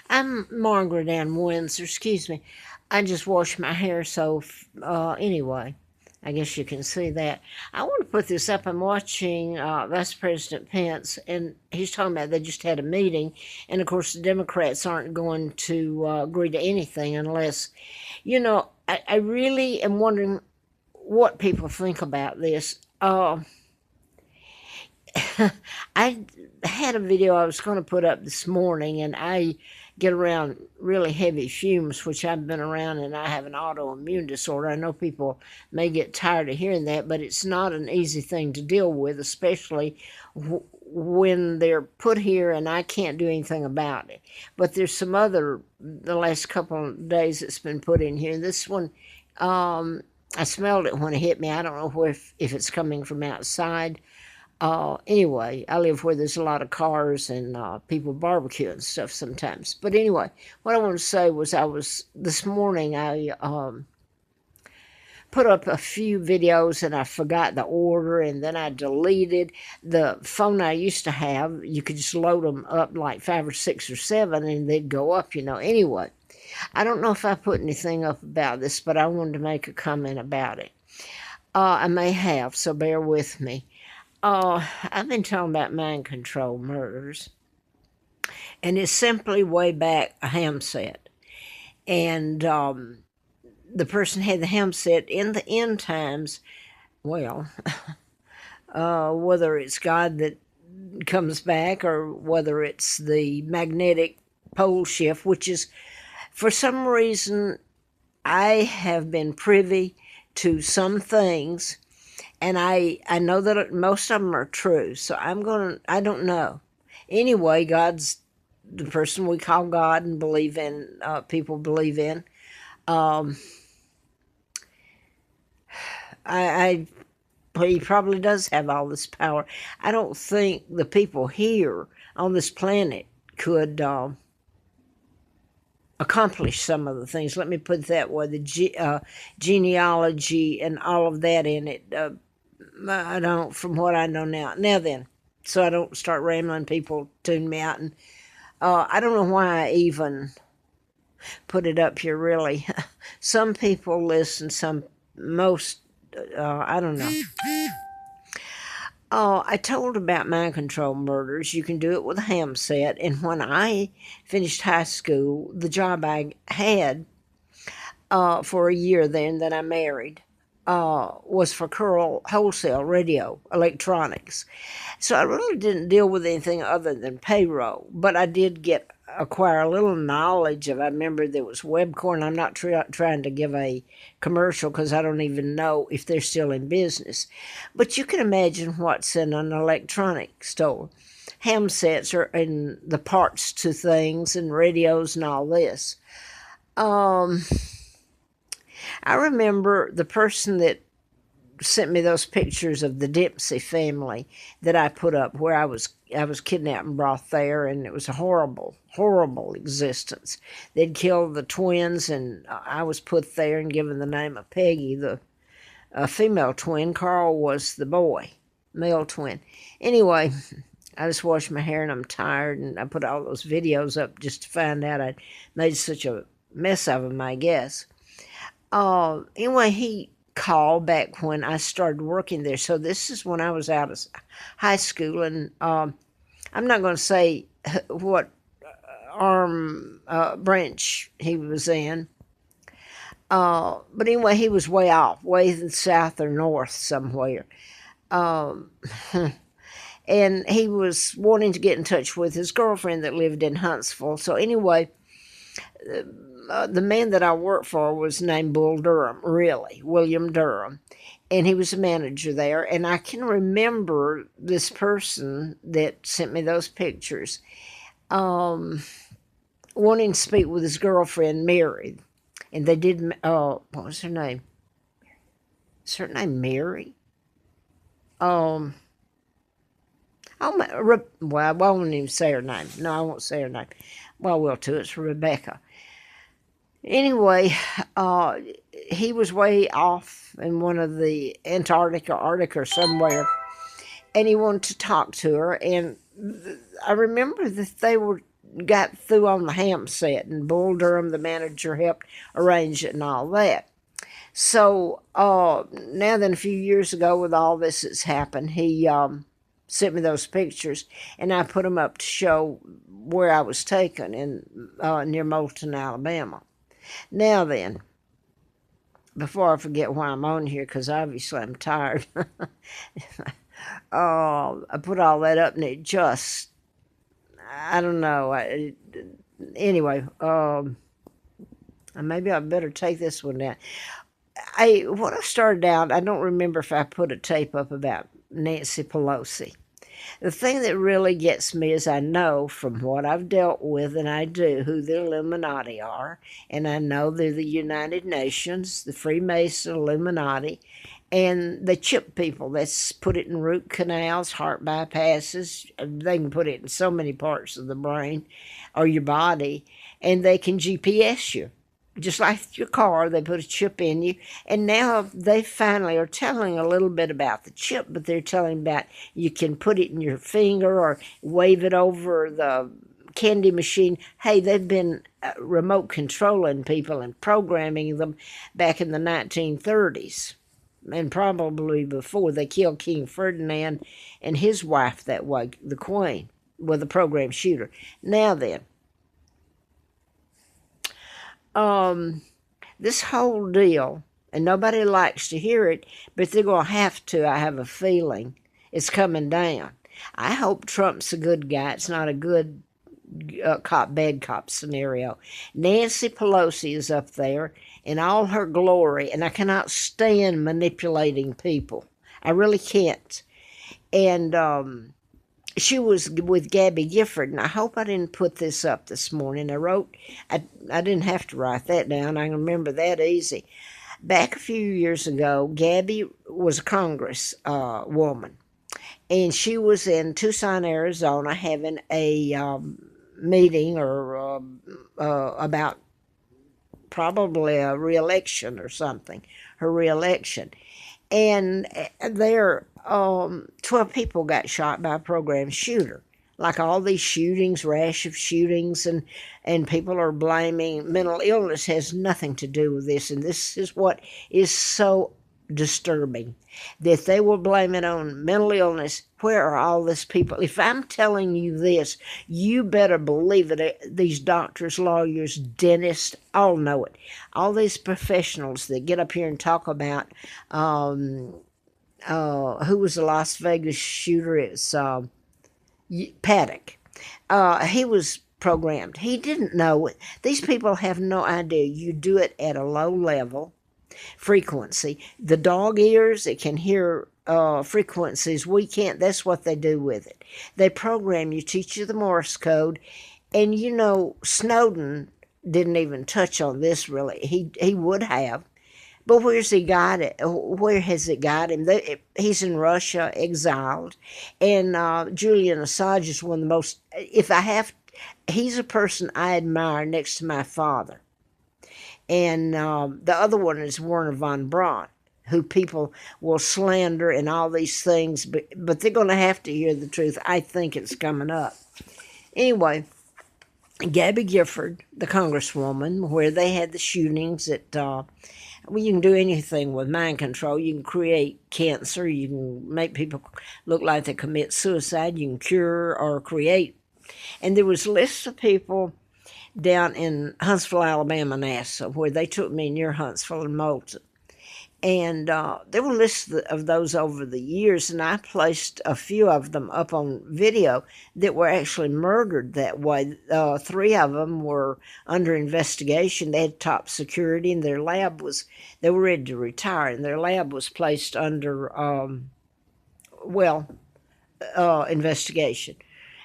I'm Margaret Ann Windsor, excuse me. I just washed my hair, so anyway, I guess you can see that. I want to put this up. I'm watching Vice President Pence, and he's talking about they just had a meeting, and of course, the Democrats aren't going to agree to anything unless, I really am wondering what people think about this. I had a video I was going to put up this morning, and I get around really heavy fumes, which I've been around, and I have an autoimmune disorder. I know people may get tired of hearing that, but it's not an easy thing to deal with, especially when they're put here and I can't do anything about it. But there's some other, the last couple of days it's been put in here. This one, I smelled it when it hit me. I don't know if it's coming from outside. Anyway, I live where there's a lot of cars and people barbecue and stuff sometimes. But anyway, what I want to say was this morning I put up a few videos and I forgot the order, and then I deleted the phone I used to have. You could just load them up like 5 or 6 or 7 and they'd go up, Anyway, I don't know if I put anything up about this, but I wanted to make a comment about it. I may have, so bear with me. I've been talking about mind control murders, and it's simply way back a ham set. And the person had the ham set in the end times. Well, whether it's God that comes back or whether it's the magnetic pole shift, which is, for some reason, I have been privy to some things, and I know that most of them are true, so I don't know. Anyway, God's the person we call God and believe in, people believe in. He probably does have all this power. I don't think the people here on this planet could accomplish some of the things. Let me put it that way. The genealogy and all of that in it. I don't, from what I know now. Now then, so I don't start rambling, people tune me out. And I don't know why I even put it up here, really. Some people listen, I don't know. I told about mind control murders. You can do it with a ham set. And when I finished high school, the job I had for a year then that I married was for Curl Wholesale Radio Electronics. So I really didn't deal with anything other than payroll, but I did acquire a little knowledge of. I remember there was Webcorn. I'm not trying to give a commercial because I don't even know if they're still in business. But you can imagine what's in an electronic store. Ham sets are in the parts to things and radios and all this. I remember the person that sent me those pictures of the Dempsey family that I put up, where I was kidnapped and brought there, and it was a horrible, horrible existence. They'd killed the twins, and I was put there and given the name of Peggy, the female twin. Carl was the boy, male twin. Anyway, I just washed my hair and I'm tired, and I put all those videos up just to find out I'd made such a mess of them, I guess. Anyway, he called back when I started working there. So this is when I was out of high school, and I'm not going to say what arm branch he was in. But anyway, he was way off, way in south or north somewhere. And he was wanting to get in touch with his girlfriend that lived in Huntsville. So anyway, the man that I worked for was named Bull Durham, really, William Durham. And he was a manager there. And I can remember this person that sent me those pictures wanting to speak with his girlfriend, Mary. And they did, what was her name? Is her name Mary? Well, I won't even say her name. No, I won't say her name. Well, I will too. It's Rebecca. Anyway, he was way off in one of the Antarctic or Arctic or somewhere, and he wanted to talk to her. And I remember that they were got through on the ham set, and Bull Durham, the manager, helped arrange it and all that. So now then, a few years ago, with all this that's happened, he sent me those pictures, and I put them up to show where I was taken in near Moulton, Alabama. Now then, before I forget why I'm on here, because obviously I'm tired, I put all that up, and it just, I don't know. Anyway, maybe I better take this one down. When I started out, I don't remember if I put a tape up about Nancy Pelosi. The thing that really gets me is I know from what I've dealt with, and I do, who the Illuminati are, and I know they're the United Nations, the Freemason Illuminati, and the chip people. That's put it in root canals, heart bypasses. They can put it in so many parts of the brain or your body, and they can GPS you. Just like your car, they put a chip in you. And now they finally are telling a little bit about the chip, but they're telling about you can put it in your finger or wave it over the candy machine. Hey, they've been remote controlling people and programming them back in the 1930s. And probably before. They killed King Ferdinand and his wife that way, the Queen, with a program shooter. Now then, this whole deal, and nobody likes to hear it, but they're going to have to, I have a feeling, it's coming down. I hope Trump's a good guy. It's not a good cop, bad cop scenario. Nancy Pelosi is up there in all her glory, and I cannot stand manipulating people. I really can't. And she was with Gabby Gifford, and I hope I didn't put this up this morning. I didn't have to write that down. I can remember that easy. Back a few years ago, Gabby was a Congress woman, and she was in Tucson, Arizona, having a meeting or about probably a re-election or something, her re-election. And there, 12 people got shot by a program shooter. Like all these shootings, rash of shootings, and people are blaming mental illness has nothing to do with this. And this is what is so disturbing, that they will blame it on mental illness. Where are all these people? If I'm telling you this, you better believe it. These doctors, lawyers, dentists, all know it. All these professionals that get up here and talk about who was the Las Vegas shooter? It's Paddock. He was programmed. He didn't know it. These people have no idea. You do it at a low level frequency. The dog ears, it can hear frequencies we can't. That's what they do with it. They program you, teach you the Morse code. And you know, Snowden didn't even touch on this really. He would have. But where's he got it? Where has it got him? He's in Russia, exiled. And Julian Assange is one of the most, he's a person I admire next to my father. And the other one is Werner von Braun, who people will slander and all these things, but they're going to have to hear the truth. I think it's coming up. Anyway, Gabby Gifford, the congresswoman, where they had the shootings at, you can do anything with mind control. You can create cancer. You can make people look like they commit suicide. You can cure or create. And there was lists of people down in Huntsville, Alabama, NASA, where they took me near Huntsville and Moulton. And there were lists of those over the years, and I placed a few of them up on video that were actually murdered that way. 3 of them were under investigation. They had top security, and their lab they were ready to retire, and their lab was placed under, investigation.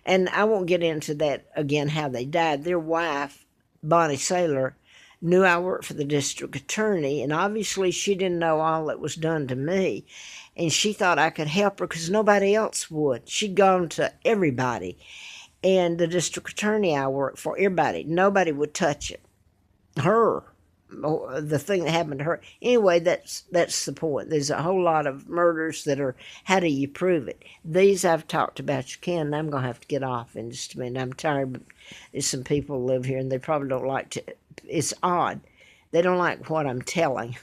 And I won't get into that again, how they died. Their wife, Bonnie Saylor, knew I worked for the district attorney, and obviously she didn't know all that was done to me. And she thought I could help her because nobody else would. She'd gone to everybody. And the district attorney I worked for, everybody, nobody would touch it. Her. the thing that happened to her. Anyway, that's the point. There's a whole lot of murders that are, how do you prove it? These I've talked about, you can, and I'm going to have to get off in just a minute. I'm tired, but there's some people who live here, and they probably don't like to, it's odd. They don't like what I'm telling,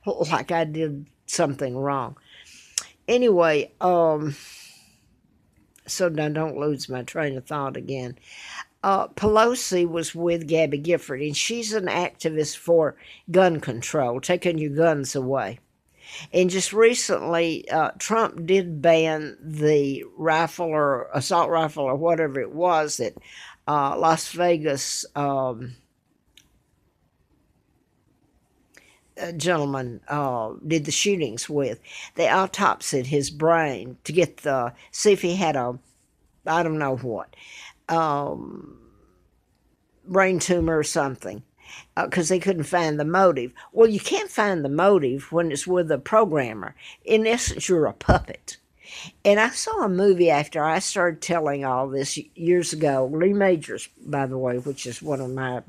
like I did something wrong. Anyway, so now don't lose my train of thought again. Pelosi was with Gabby Gifford, and she's an activist for gun control, taking your guns away. And just recently, Trump did ban the rifle or assault rifle or whatever it was that Las Vegas gentleman did the shootings with. They autopsied his brain to get see if he had I don't know what, brain tumor or something, because they couldn't find the motive. Well, you can't find the motive when it's with a programmer. In essence, you're a puppet. And I saw a movie after I started telling all this years ago. Lee Majors, by the way, which is one of my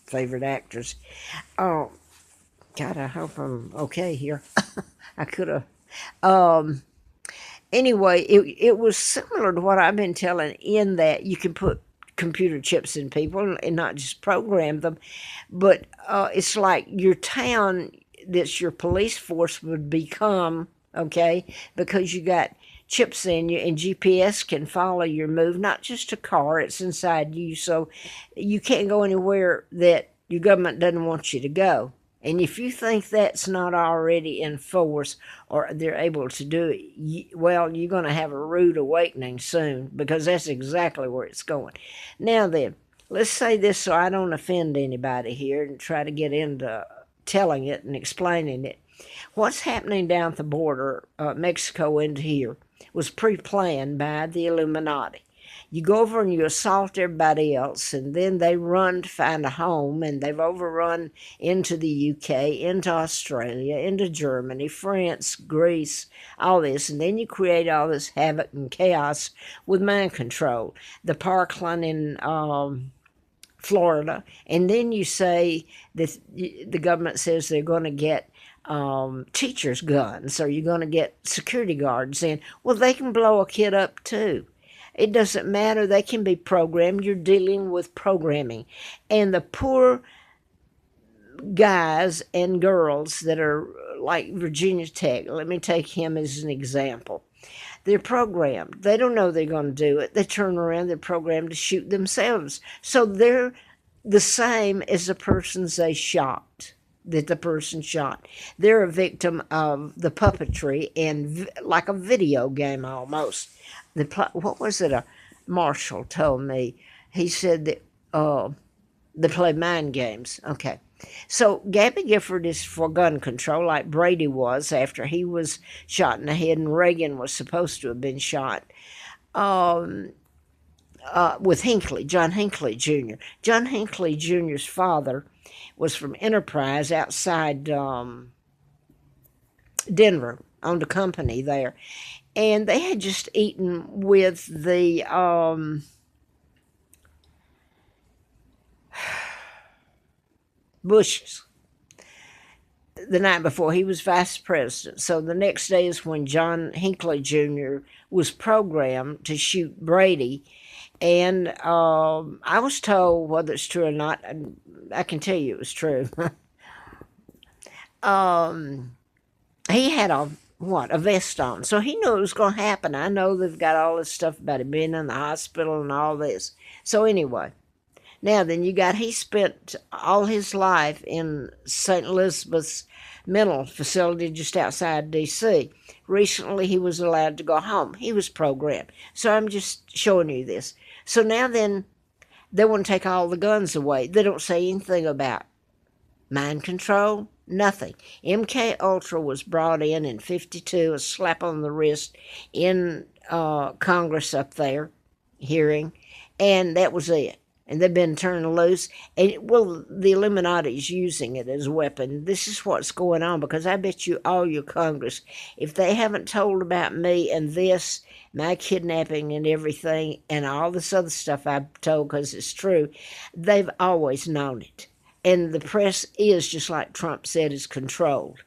favorite actors. Oh, God, I hope I'm okay here. I could have. Anyway, it was similar to what I've been telling, in that you can put computer chips in people and not just program them, but it's like your town, that's your police force, would become, okay, because you got chips in you, and GPS can follow your move, not just a car, it's inside you, so you can't go anywhere that your government doesn't want you to go. And if you think that's not already in force, or they're able to do it, well, you're going to have a rude awakening soon, because that's exactly where it's going. Now then, let's say this so I don't offend anybody here and try to get into telling it and explaining it. What's happening down at the border, Mexico into here, was pre-planned by the Illuminati. You go over and you assault everybody else, and then they run to find a home, and they've overrun into the UK, into Australia, into Germany, France, Greece, all this, and then you create all this havoc and chaos with mind control. The Parkland in Florida, and then you say that the government says they're going to get teachers' guns, or you're going to get security guards in. Well, they can blow a kid up too. It doesn't matter. They can be programmed. You're dealing with programming. And the poor guys and girls that are like Virginia Tech, let me take him as an example. They're programmed. They don't know they're going to do it. They turn around, they're programmed to shoot themselves. So they're the same as the persons they shot, that the person shot. They're a victim of the puppetry, and like a video game almost. What was it? A Marshall told me. He said that they play mind games. Okay. So Gabby Gifford is for gun control, like Brady was after he was shot in the head, and Reagan was supposed to have been shot. With Hinckley, John Hinckley Jr. John Hinckley Jr.'s father was from Enterprise outside Denver, owned a company there. And they had just eaten with the Bushes the night before. He was vice president. So the next day is when John Hinckley Jr. was programmed to shoot Brady. And I was told, whether it's true or not, I can tell you it was true. He had a vest on. So he knew it was going to happen. I know they've got all this stuff about him being in the hospital and all this. So anyway, now then he spent all his life in St. Elizabeth's mental facility just outside D.C. Recently, he was allowed to go home. He was programmed. So I'm just showing you this. So now then, they want to take all the guns away. They don't say anything about mind control. Nothing. MK Ultra was brought in 1952, a slap on the wrist in Congress up there, hearing, and that was it. And they've been turned loose. And, well, the Illuminati's using it as a weapon. This is what's going on, because I bet you all your Congress, if they haven't told about me and this, my kidnapping and everything, and all this other stuff I've told because it's true, they've always known it. And the press is, just like Trump said, is controlled.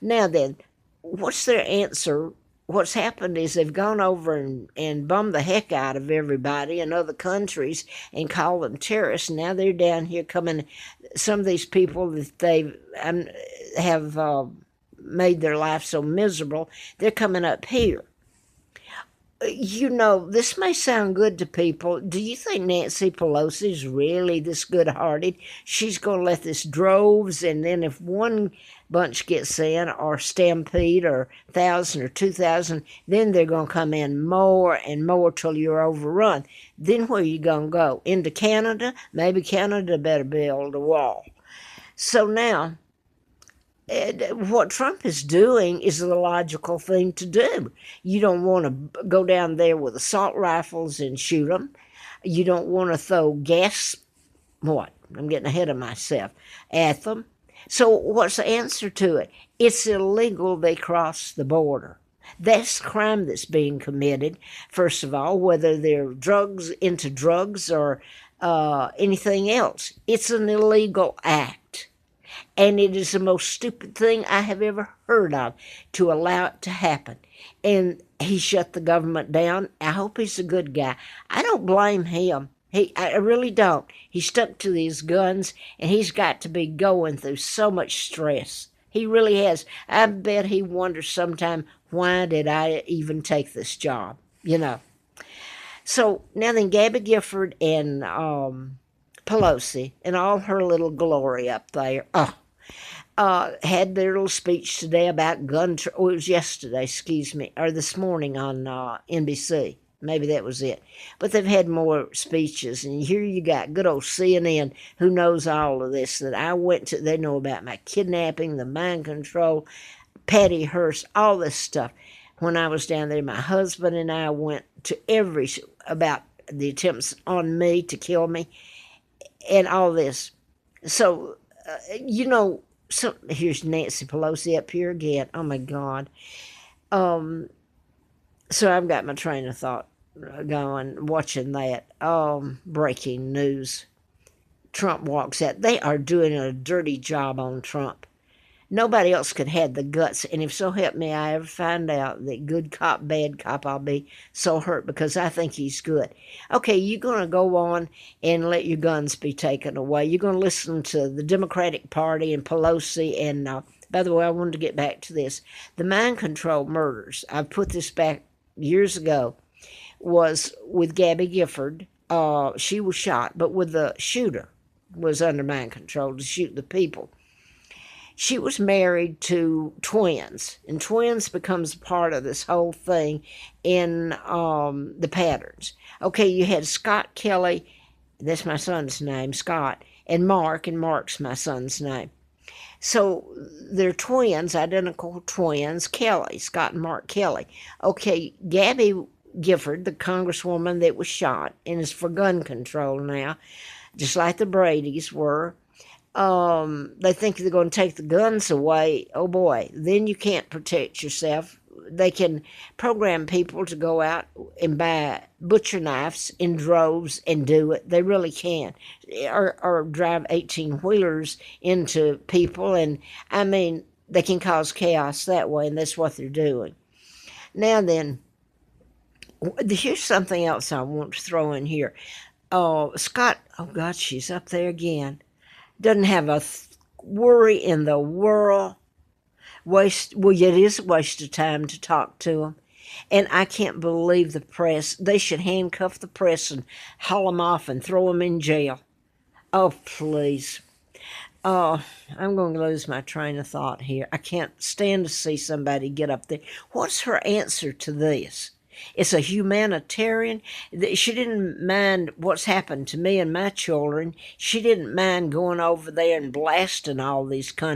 Now then, what's their answer? What's happened is they've gone over and bummed the heck out of everybody in other countries and called them terrorists. Now they're down here coming, some of these people that they have made their life so miserable, they're coming up here. You know, this may sound good to people. Do you think Nancy Pelosi's really this good-hearted? She's going to let this droves, and then if one bunch gets in, or stampede, or 1,000 or 2,000, then they're going to come in more and more till you're overrun. Then where are you going to go? Into Canada? Maybe Canada better build a wall. So now, what Trump is doing is the logical thing to do. You don't want to go down there with assault rifles and shoot them. You don't want to throw gas, I'm getting ahead of myself, at them. So what's the answer to it? It's illegal they cross the border. That's crime that's being committed, first of all, whether they're into drugs or anything else. It's an illegal act. And it is the most stupid thing I have ever heard of to allow it to happen. And he shut the government down. I hope he's a good guy. I don't blame him. I really don't. He stuck to these guns, and he's got to be going through so much stress. He really has. I bet he wonders sometime, why did I even take this job? You know. So now then, Gabby Gifford and Pelosi and all her little glory up there, had their little speech today about it was yesterday, or this morning on NBC. Maybe that was it. But they've had more speeches, and here you got good old CNN, who knows all of this that I went to. They know about my kidnapping, the mind control, Patty Hearst, all this stuff. When I was down there, my husband and I went to about the attempts on me to kill me, and all this. So, here's Nancy Pelosi up here again. Oh, my God. So I've got my train of thought going, watching that. Breaking news. Trump walks out. They are doing a dirty job on Trump. Nobody else could have the guts, and if so help me I ever find out that good cop, bad cop, I'll be so hurt because I think he's good. Okay, you're going to go on and let your guns be taken away. You're going to listen to the Democratic Party and Pelosi, and by the way, I wanted to get back to this. The mind control murders, I put this back years ago, was with Gabby Gifford. She was shot, but with the shooter was under mind control to shoot the people. She was married to twins, and twins becomes part of this whole thing in the patterns. Okay, you had Scott Kelly, that's my son's name, Scott, and Mark's my son's name. So they're twins, identical twins, Kelly, Scott and Mark Kelly. Okay, Gabby Gifford, the congresswoman that was shot and is for gun control now, just like the Bradys were. They think they're going to take the guns away. Oh boy, then you can't protect yourself. They can program people to go out and buy butcher knives in droves and do it. They really can. Or drive 18-wheelers into people. And, I mean, they can cause chaos that way, and that's what they're doing. Now then, here's something else I want to throw in here. Scott, oh God, she's up there again. Doesn't have a worry in the world. It is a waste of time to talk to him. And I can't believe the press. They should handcuff the press and haul them off and throw them in jail. Oh, please. I'm going to lose my train of thought here. I can't stand to see somebody get up there. What's her answer to this? It's a humanitarian. She didn't mind what's happened to me and my children. She didn't mind going over there and blasting all these countries.